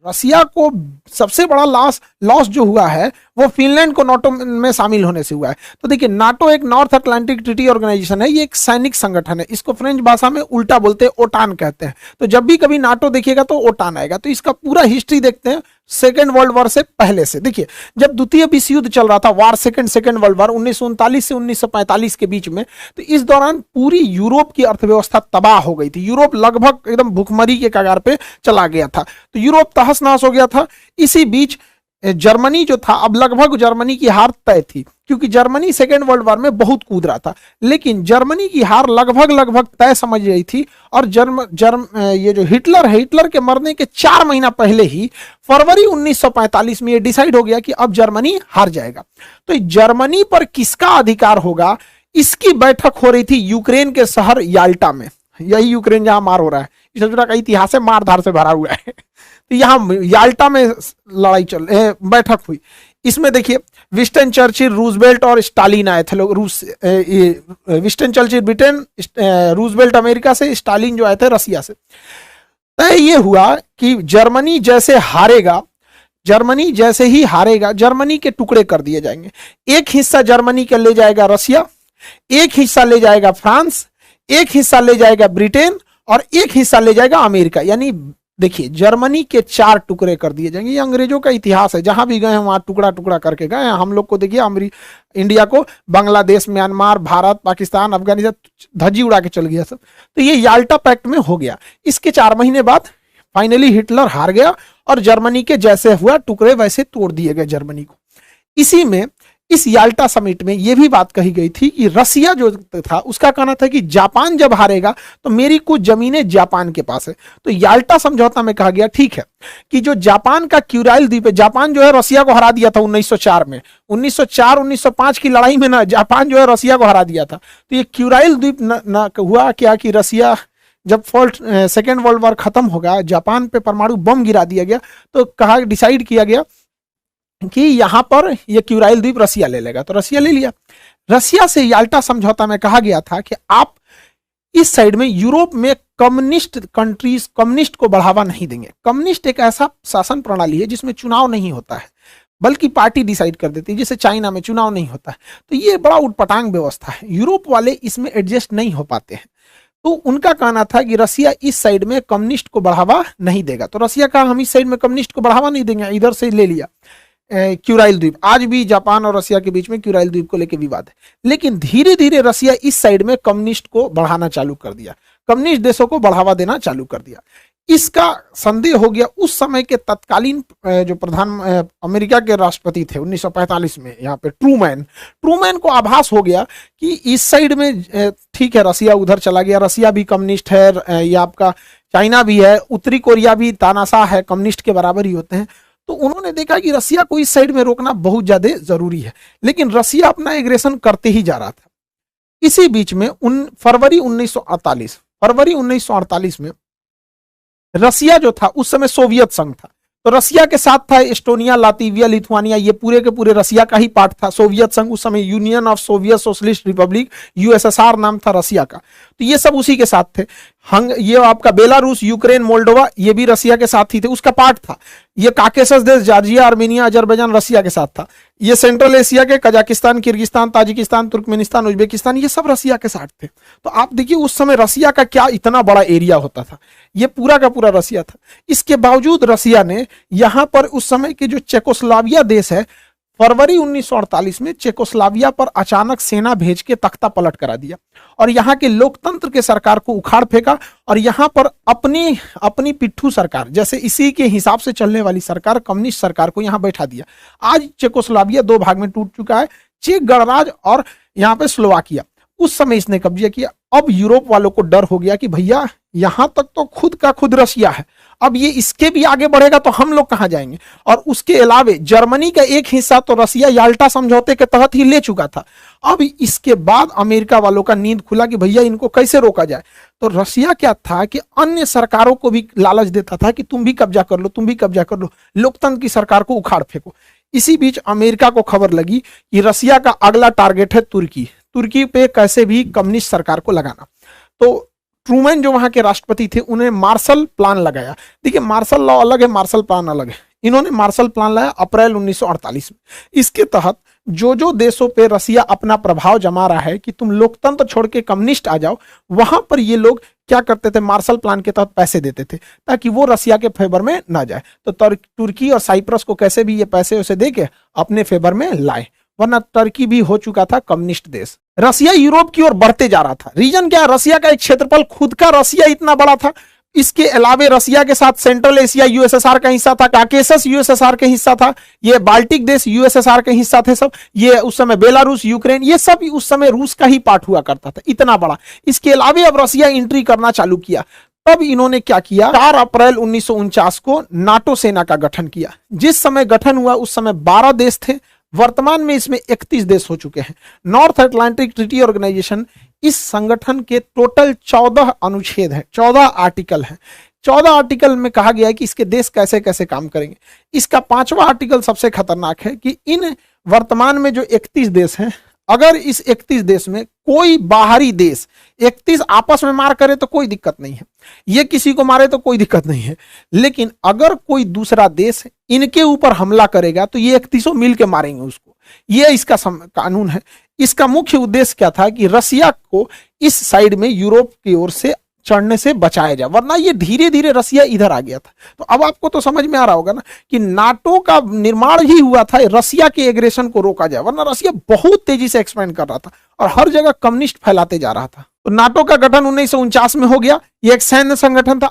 रसिया को सबसे बड़ा लॉस जो हुआ है वो फिनलैंड को नाटो में शामिल होने से हुआ है। तो देखिए, नाटो एक नॉर्थ अटलांटिक ट्रीटी ऑर्गेनाइजेशन है, ये एक सैनिक संगठन है। इसको फ्रेंच भाषा में उल्टा बोलते हैं, ओटान कहते हैं। तो जब भी कभी नाटो देखिएगा तो ओटान आएगा। तो इसका पूरा हिस्ट्री देखते हैं सेकेंड वर्ल्ड वॉर से पहले से। देखिए, जब द्वितीय विश्व युद्ध चल रहा था, वार सेकेंड वर्ल्ड वॉर 1939 से 1945 के बीच में, तो इस दौरान पूरी यूरोप की अर्थव्यवस्था तबाह हो गई थी। यूरोप लगभग एकदम भुखमरी के कगार पे चला गया था। तो यूरोप तहस नहस हो गया था। इसी बीच जर्मनी जो था, अब लगभग जर्मनी की हार तय थी, क्योंकि जर्मनी सेकेंड वर्ल्ड वॉर में बहुत कूद रहा था। लेकिन जर्मनी की हार लगभग तय समझ गई थी। और ये जो हिटलर है, हिटलर के मरने के 4 महीना पहले ही फरवरी 1945 में ये डिसाइड हो गया कि अब जर्मनी हार जाएगा। तो जर्मनी पर किसका अधिकार होगा, इसकी बैठक हो रही थी यूक्रेन के शहर याल्टा में। यही यूक्रेन जहां मार हो रहा है, इस का इतिहास है, मारधार से भरा हुआ है। तो यहाँ याल्टा में बैठक हुई। इसमें देखिए, विंस्टन चर्चिल, रूजवेल्ट और स्टालिन आए थे लोग। Winston Churchill Britain, Roosevelt America से, स्टालिन जो आए थे रसिया से। तय ये हुआ कि जर्मनी जैसे ही हारेगा, जर्मनी के टुकड़े कर दिए जाएंगे। एक हिस्सा जर्मनी का ले जाएगा रसिया, एक हिस्सा ले जाएगा फ्रांस, एक हिस्सा ले जाएगा ब्रिटेन और एक हिस्सा ले जाएगा अमेरिका। यानी देखिए, जर्मनी के 4 टुकड़े कर दिए जाएंगे। ये अंग्रेजों का इतिहास है, जहां भी गए हैं वहां टुकड़ा टुकड़ा करके गए हैं। हम लोग को देखिए, इंडिया को बांग्लादेश, म्यांमार, भारत, पाकिस्तान, अफगानिस्तान धज्जी उड़ा के चल गया सब। तो ये याल्टा पैक्ट में हो गया। इसके 4 महीने बाद फाइनली हिटलर हार गया और जर्मनी के जैसे हुआ टुकड़े वैसे तोड़ दिए गए जर्मनी को। इसी में इस याल्टा समिट में यह भी बात कही गई थी कि रसिया जो था उसका कहना था कि जापान जब हारेगा तो मेरी कुछ जमीनें जापान के पास है। तो याल्टा समझौता में कहा गया ठीक है कि जो जापान का क्यूराइल द्वीप है, जापान जो है रसिया को हरा दिया था 1904 में, 1904-1905 की लड़ाई में ना जापान जो है रसिया को हरा दिया था। तो ये क्यूराइल द्वीप न हुआ क्या कि रसिया जब सेकेंड वर्ल्ड वॉर खत्म होगा, जापान पे परमाणु बम गिरा दिया गया, तो कहा डिसाइड किया गया कि यहां पर ये क्यूराइल द्वीप रसिया ले लेगा। तो रसिया ले लिया। रसिया से याल्टा समझौता में कहा गया था कि आप इस साइड में यूरोप में कम्युनिस्ट को बढ़ावा नहीं देंगे। कम्युनिस्ट एक ऐसा शासन प्रणाली है जिसमें चुनाव नहीं होता है, बल्कि पार्टी डिसाइड कर देती है। जैसे चाइना में चुनाव नहीं होता है। तो ये बड़ा उटपटांग व्यवस्था है, यूरोप वाले इसमें एडजस्ट नहीं हो पाते हैं। तो उनका कहना था कि रसिया इस साइड में कम्युनिस्ट को बढ़ावा नहीं देगा। तो रसिया कहा हम इस साइड में कम्युनिस्ट को बढ़ावा नहीं देंगे, इधर से ले लिया क्यूराइल द्वीप। आज भी जापान और रसिया के बीच में क्यूराइल द्वीप को लेकर विवाद है। लेकिन धीरे धीरे रसिया इस साइड में कम्युनिस्ट को बढ़ाना चालू कर दिया, कम्युनिस्ट देशों को बढ़ावा देना चालू कर दिया। इसका संदेह हो गया उस समय के तत्कालीन जो अमेरिका के राष्ट्रपति थे 1945 में, यहाँ पे ट्रूमैन को आभास हो गया कि इस साइड में ठीक है रसिया उधर चला गया, रसिया भी कम्युनिस्ट है, ये आपका चाइना भी है, उत्तरी कोरिया भी तानाशाह है, कम्युनिस्ट के बराबर ही होते हैं। तो उन्होंने देखा कि रसिया को इस साइड में रोकना बहुत ज्यादा जरूरी है। लेकिन रसिया अपना एग्रेशन करते ही जा रहा था। इसी बीच में फरवरी 1948 में रसिया जो था उस समय सोवियत संघ था। तो रसिया के साथ था एस्टोनिया, लातविया, लिथुआनिया, ये पूरे के पूरे रसिया का ही पार्ट था। सोवियत संघ उस समय union of Soviet socialist Republic, USSR नाम था रसिया का। तो ये सब उसी के साथ थे। ये आपका बेलारूस, यूक्रेन, मोल्डोवा, ये भी रसिया के साथ ही थे, उसका पार्ट था। ये काकेशस देश, जॉर्जिया, आर्मेनिया, अजरबैजान रसिया के साथ था। ये सेंट्रल एशिया के Kazakhstan, Kyrgyzstan, Tajikistan, Turkmenistan, Uzbekistan, ये सब रसिया के साथ थे। तो आप देखिए उस समय रसिया का क्या इतना बड़ा एरिया होता था, ये पूरा का पूरा रसिया था। इसके बावजूद रसिया ने यहां पर उस समय के जो चेकोस्लोवाकिया देश है, फरवरी 1948 में चेकोस्लोवाकिया पर अचानक सेना भेज के तख्ता पलट करा दिया और यहाँ के लोकतंत्र के सरकार को उखाड़ फेंका और यहाँ पर अपनी पिट्ठू सरकार, जैसे इसी के हिसाब से चलने वाली सरकार, कम्युनिस्ट सरकार को यहाँ बैठा दिया। आज चेकोस्लोवाकिया 2 भाग में टूट चुका है, चेक गणराज्य और यहाँ पे स्लोवाकिया। उस समय इसने कब्जा किया। अब यूरोप वालों को डर हो गया कि भैया यहां तक तो खुद का खुद रसिया है, अब ये इसके भी आगे बढ़ेगा तो हम लोग कहां जाएंगे। और उसके अलावे जर्मनी का एक हिस्सा तो रसिया याल्टा समझौते के तहत ही ले चुका था। अब इसके बाद अमेरिका वालों का नींद खुला कि भैया इनको कैसे रोका जाए। तो रसिया क्या था कि अन्य सरकारों को भी लालच देता था कि तुम भी कब्जा कर लो, तुम भी कब्जा कर लो, लोकतंत्र की सरकार को उखाड़ फेंको। इसी बीच अमेरिका को खबर लगी कि रसिया का अगला टारगेट है तुर्की पे कैसे भी कम्युनिस्ट सरकार को लगाना। तो ट्रूमैन जो वहां के राष्ट्रपति थे, उन्हें मार्शल प्लान लगाया। देखिए मार्शल लॉ अलग है, मार्शल प्लान अलग है। इन्होंने मार्शल प्लान लाया अप्रैल 1948 में। इसके तहत जो देशों पे रसिया अपना प्रभाव जमा रहा है कि तुम लोकतंत्र छोड़ के कम्युनिस्ट आ जाओ, वहां पर ये लोग क्या करते थे, मार्शल प्लान के तहत पैसे देते थे ताकि वो रसिया के फेवर में ना जाए। तो तुर्की और साइप्रस को कैसे भी ये पैसे उसे दे के अपने फेवर में लाए, वरना टर्की भी हो चुका था कम्युनिस्ट देश। रसिया यूरोप की ओर बढ़ते जा रहा था। रीजन क्या है, रसिया का एक क्षेत्रफल खुद का रसिया इतना बड़ा था, इसके अलावे रसिया के साथ सेंट्रल एशिया यूएसएसआर का हिस्सा था, काकेसस यूएसएसआर का हिस्सा था, ये बाल्टिक देश यूएसएसआर के हिस्सा थे सब, ये उस समय बेलारूस, यूक्रेन, ये सब उस समय रूस का ही पार्ट हुआ करता था, इतना बड़ा। इसके अलावे अब रसिया एंट्री करना चालू किया। तब इन्होंने क्या किया, 4 अप्रैल 1949 को नाटो सेना का गठन किया। जिस समय गठन हुआ उस समय 12 देश थे, वर्तमान में इसमें 31 देश हो चुके हैं। नॉर्थ अटलांटिक ट्रीटी ऑर्गेनाइजेशन, इस संगठन के टोटल 14 अनुच्छेद हैं, 14 आर्टिकल हैं। 14 आर्टिकल में कहा गया है कि इसके देश कैसे कैसे काम करेंगे। इसका 5वां आर्टिकल सबसे खतरनाक है कि इन वर्तमान में जो 31 देश हैं, अगर इस 31 देश में कोई बाहरी देश 31 आपस में मार करे तो कोई दिक्कत नहीं है, ये किसी को मारे तो कोई दिक्कत नहीं है, लेकिन अगर कोई दूसरा देश इनके ऊपर हमला करेगा तो ये 31 मिल के मारेंगे उसको। ये इसका कानून है। इसका मुख्य उद्देश्य क्या था कि रसिया को इस साइड में यूरोप की ओर से चढ़ने से बचाया जाए, वरना ये धीरे धीरे रसिया इधर आ गया था। तो अब आपको तो समझ में आ रहा होगा ना कि नाटो का निर्माण ही हुआ था रसिया के एग्रेशन को रोका जाए, वरना रसिया बहुत तेजी से एक्सपेंड कर रहा था और हर जगह कम्युनिस्ट फैलाते जा रहा था। तो नाटो का गठन 1949 में हो गया। ये एक सैन्य संगठन था।